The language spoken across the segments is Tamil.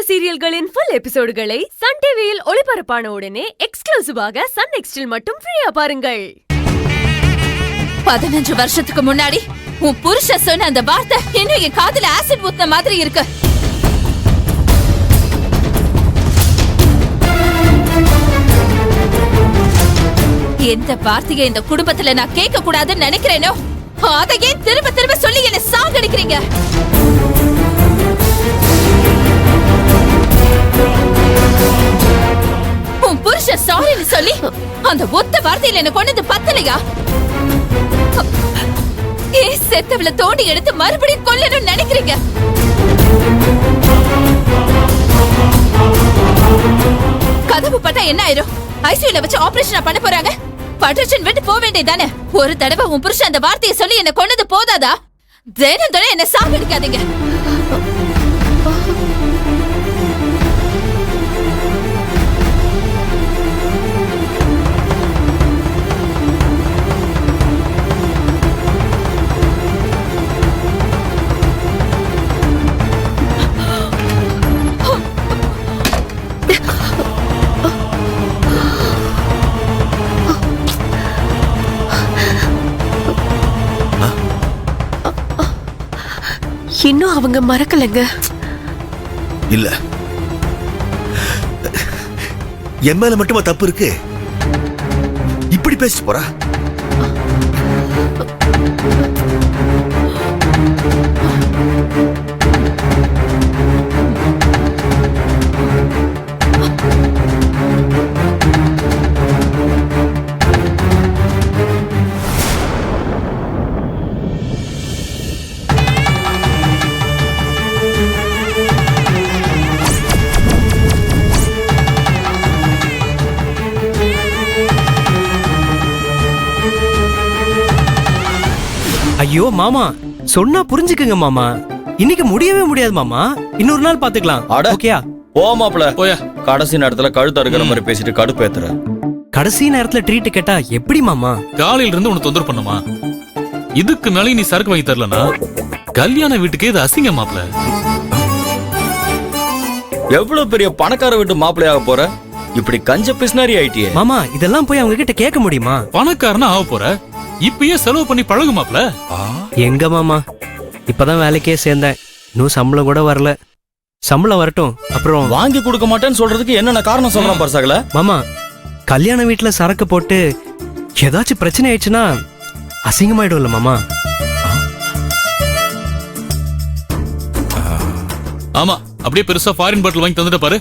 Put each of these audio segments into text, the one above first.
சீரியல்களின் ஃபுல் எபிசோடுகளை சன் டிவியில் ஒளிபரப்பான உடனே எக்ஸ்க்ளூசிவாக சன் நெக்ஸ்டில் மட்டும் ஃப்ரீயா பாருங்கள். 15 வருஷத்துக்கு முன்னாடி உன் புருஷ சொன்ன அந்த வார்த்தை இன்னும் என் காதுல ஆசிட் ஊத்துன மாதிரி இருக்கு. எந்த வார்த்தையை இந்த குடும்பத்துல நான் கேட்க கூடாதுன்னு நினைக்கிறேனோ அதையே திரும்ப திரும்ப சொல்லி என்ன சாகடிக்கிறீங்க. உன் புருஷ சாரின்னு சொல்லி அந்த ஒத்த வார்த்தையில என்ன கொண்டது பத்தலையா? செத்தவள தோண்டி எடுத்து மறுபடியும் கொல்லணும்னு நினைக்கிறீங்க. கதவு பட்டா என்ன ஆயிரும்? ஐசியூல வச்சு ஆபரேஷன் பண்ண போறாங்க. பட்ரேஷன் விட்டு போக வேண்டியதானே. ஒரு தடவை உன் புருஷன் அந்த வார்த்தையை சொல்லி என்ன கொன்னது போதாதா? தினம் தினம் என்ன சாகடிக்காதீங்க. இன்னும் அவங்க மறக்கலங்க. இல்ல, என் மேல மட்டுமா தப்பு இருக்கு? இப்படி பேசிட்டு போறா? ஐயோ மாமா, சொன்னா புரிஞ்சுக்குங்க மாமா. இன்னைக்கு முடியவே முடியாது மாமா. இன்னொரு நாள் பாத்துக்கலாம். ஓகேயா? போ மாப்ள. போயா. கடைசி நேரத்துல கழுத்து அறுக்கிற மாதிரி பேசிட்டு கடுப்பு ஏத்துற. கடைசி நேரத்துல ட்ரீட் கேட்டா எப்படி மாமா? காலையில இருந்து உனக்கு தொந்தரவு பண்ணுமா? இதுக்கு மேலே நீ சரக்கு வாங்கி தரலனா கல்யாண வீட்டுக்கு இது அசிங்க மாப்ள. எவ்வளவு பெரிய பணக்கார வீட்டு மாப்பிளையாக போற? இப்படி கஞ்ச பிஸ்னாரி ஆயிட்டியே. மாமா, இதெல்லாம் போய் அவங்க கிட்ட கேட்க முடியுமா? பணக்காரனா ஆக போற, இப்பயே செலவு பண்ணி பழகு மாப்ள. எங்க மாமா, இப்பதான் வேலைக்கே சேர்ந்தேன். இன்னும் சம்பளம் கூட வரல. சம்பளம் வரட்டும், அப்புறம் வாங்கி கொடுக்க மாட்டேன்னு சொல்றதுக்கு என்னென்ன காரணம் சொல்றான் பர்சகல? மாமா, கல்யாண வீட்டுல சரக்கு போட்டு ஏதாச்சும் பிரச்சனை ஆயிடுச்சுன்னா அசிங்கமாயிடும்ல மாமா. ஆமா, அப்படியே பெருசா ஃபாரின் பாட்டில் வாங்கி தந்துட்டு பாரு.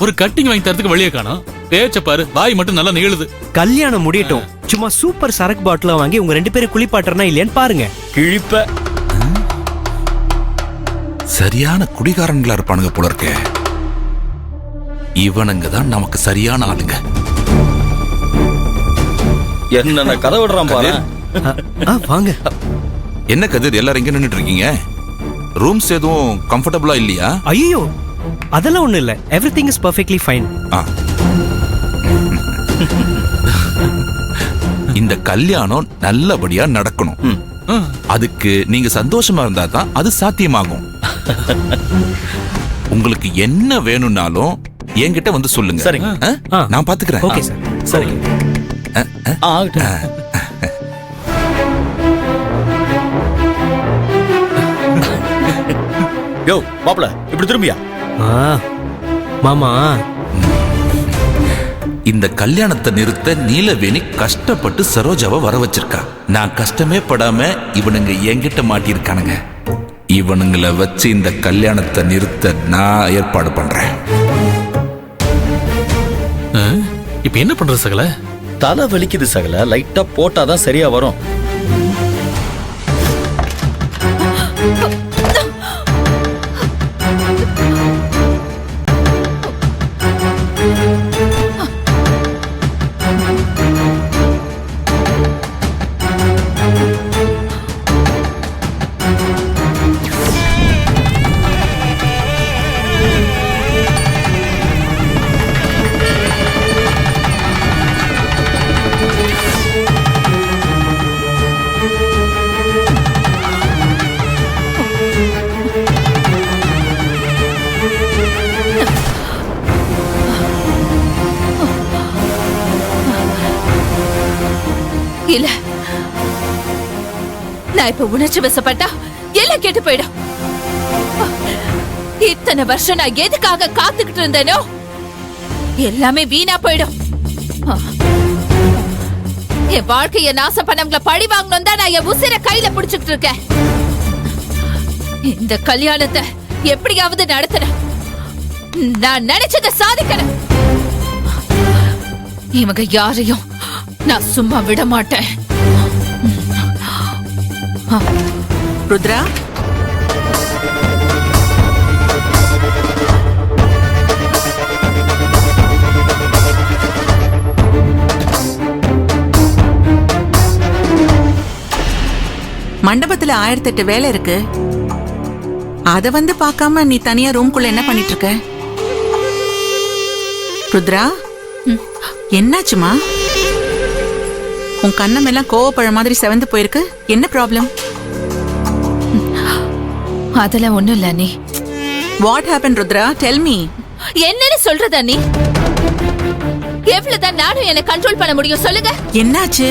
ஒரு கட்டிங் வாங்கி தரதுக்கு வழியே காணோம். பேச்ச பாரு, வாய் மட்டும் நல்லா நீளுது. கல்யாணம் முடியட்டும், சும்மா சூப்பர் சரக்கு பாட்டில வாங்கி உங்க 2 பேரும் குளிப்பாட்டுறனா இல்லையான்னு பாருங்க. கிழிப்ப. சரியான குடிகாரங்களா இருப்பானுங்க போல இருக்க. இவனுங்க தான் நமக்கு சரியான ஆளுங்க. என்ன கதை விடுறான் பாரு. வாங்க. என்ன கதிர், எல்லாரும் எங்க நின்னுட்டு இருக்கீங்க? ரூம்ஸ் எதுவும் கம்ஃபர்டபுளா இல்லையா? ஐயோ, அதெல்லாம் ஒண்ணு இல்ல. Everything is perfectly fine. இந்த கல்யாணம் நல்லபடியா நடக்கணும். அதுக்கு நீங்க சந்தோஷமா இருந்தா தான் அது சாத்தியமாகும். உங்களுக்கு என்ன வேணும்னாலும் என்கிட்ட வந்து சொல்லுங்க. சரிங்க, நான் பாத்துக்கிறேன். Okay sir. சரி. யோ மாப்ள, இப்படி திரும்பியா? மாமா, இந்த கல்யாணத்தை நிறுத்த நீலவேணி கஷ்டப்பட்டு சரோஜாவை வர வச்சிருக்கா. நான் கஷ்டமே படாம இவனுங்க என்கிட்ட மாட்டிருக்கானுங்க. இவனுங்களை வச்சு இந்த கல்யாணத்தை நிறுத்த நான் ஏற்பாடு பண்றேன். இப்ப என்ன பண்ற சகல? தலை வலிக்குது சகல. லைட்டா போட்டாதான் சரியா வரும். இல்ல, நான் இப்ப உணர்ச்சி வசப்பட்டா எல்லாம் கெட்டு போயிடும். இத்தனை வருஷம் நான் எதுக்காக காத்துக்கிட்டு இருந்தேனோ எல்லாமே வீணா போயிடும். என் வாழ்க்கைய நாசம் பண்ணவங்கள பழி வாங்கணும் தான் நான் என் உசிரை கையில புடிச்சுக்கிட்டு இருக்கேன். இந்த கல்யாணத்தை எப்படியாவது நடத்தணும். நான் நினைச்சதை சாதிக்கணும். இவங்க யாரையும் நான் சும்மா விட மாட்டேன். ருத்ரா, மண்டபத்துல 1008 வேலை இருக்கு. அத வந்து பார்க்காம நீ தனியா ரூம்குள்ள என்ன பண்ணிட்டு இருக்க? ருத்ரா, என்னாச்சுமா? உன் கண்ணம் எல்லாம் கோவப்பழ மாதிரி செவந்து போயிருக்கு. என்ன ப்ராப்ளம்? அதெல்லாம் ஒண்ணும் இல்ல நீ. What happen Rudra? Tell me. என்னன்னு சொல்றதா நீ? எவ்வளவுதான் நானும் என்ன கண்ட்ரோல் பண்ண முடியும் சொல்லுங்க. என்னாச்சு?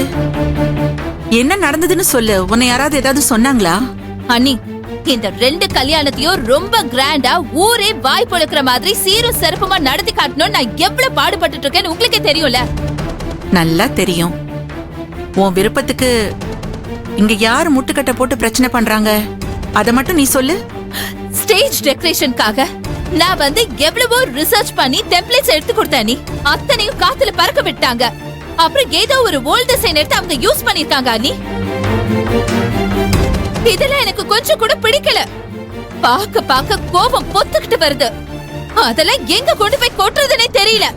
என்ன நடந்ததுன்னு சொல்லு. உன்னை யாராவது ஏதாவது சொன்னாங்களா? அண்ணி, இந்த 2 கல்யாணத்தையும் ரொம்ப கிராண்டா ஊரே வாய் பொழுக்கிற மாதிரி சீரும் சிறப்புமா நடத்தி காட்டணும் நான் எவ்வளவு பாடுபட்டு இருக்கேன்னு உங்களுக்கே தெரியும்ல. நல்லா தெரியும். உன் விருப்பத்துக்கு இங்க யார் முட்டுக்கட்டை போட்டு பிரச்சனை பண்றாங்க? அத மட்டும் நீ சொல்லு. ஸ்டேஜ் டெக்கரேஷனுக்காக நான் வந்து எவ்வளவோ ரிசர்ச் பண்ணி டெம்ப்ளேட்ஸ் எடுத்து கொடுத்தேன். நீ அத்தனையும் காத்துல பறக்க விட்டாங்க. அப்புறம் ஏதோ ஒரு ஓல்ட் டிசைன் எடுத்து அவங்க யூஸ் பண்ணிருக்காங்க. நீ இதெல்லாம் எனக்கு கொஞ்சம் கூட பிடிக்கல. பாக்க பாக்க கோபம் பொத்துக்கிட்டு வருது. அதெல்லாம் எங்க கொண்டு போய் கொட்டுறதுனே தெரியல.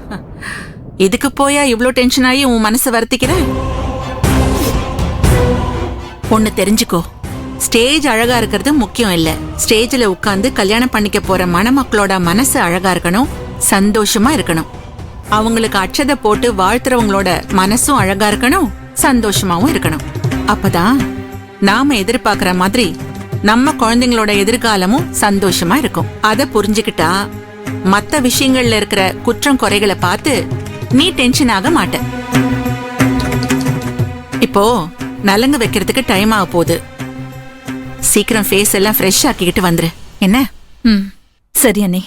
இதுக்கு போயா இவ்ளோ டென்ஷன் ஆகி உன் மனசை வருத்திக்கிற? ஒண்ணு தெரிஞ்சுக்கோ, ஸ்டேஜ் அழகா இருக்கிறது முக்கியம் இல்ல. ஸ்டேஜ்ல உட்கார்ந்து கல்யாணம் பண்ணிக்க போற மணமக்களோட மனசு அழகா இருக்கணும், சந்தோஷமா இருக்கணும். அவங்களுக்கு அட்சதை போட்டு வாழ்த்துறவங்களோட மனசும் அழகா இருக்கணும், சந்தோஷமாவும் இருக்கணும். அப்பதான் நாம எதிர்பார்க்கிற மாதிரி நம்ம குழந்தைங்களோட எதிர்காலமும் சந்தோஷமா இருக்கும். அத புரிஞ்சுக்கிட்டா மத்த விஷயங்கள்ல இருக்கிற குற்றம் குறைகளை பார்த்து நீ டென்ஷன் ஆக மாட்ட. இப்போ நலங்கு வைக்கிறதுக்கு டைம் ஆக போகுது. சீக்கிரம் ஃபேஸ் எல்லாம் ஃப்ரெஷ் ஆக்கிக்கிட்டு வந்துரு. என்ன? சரி அண்ணி.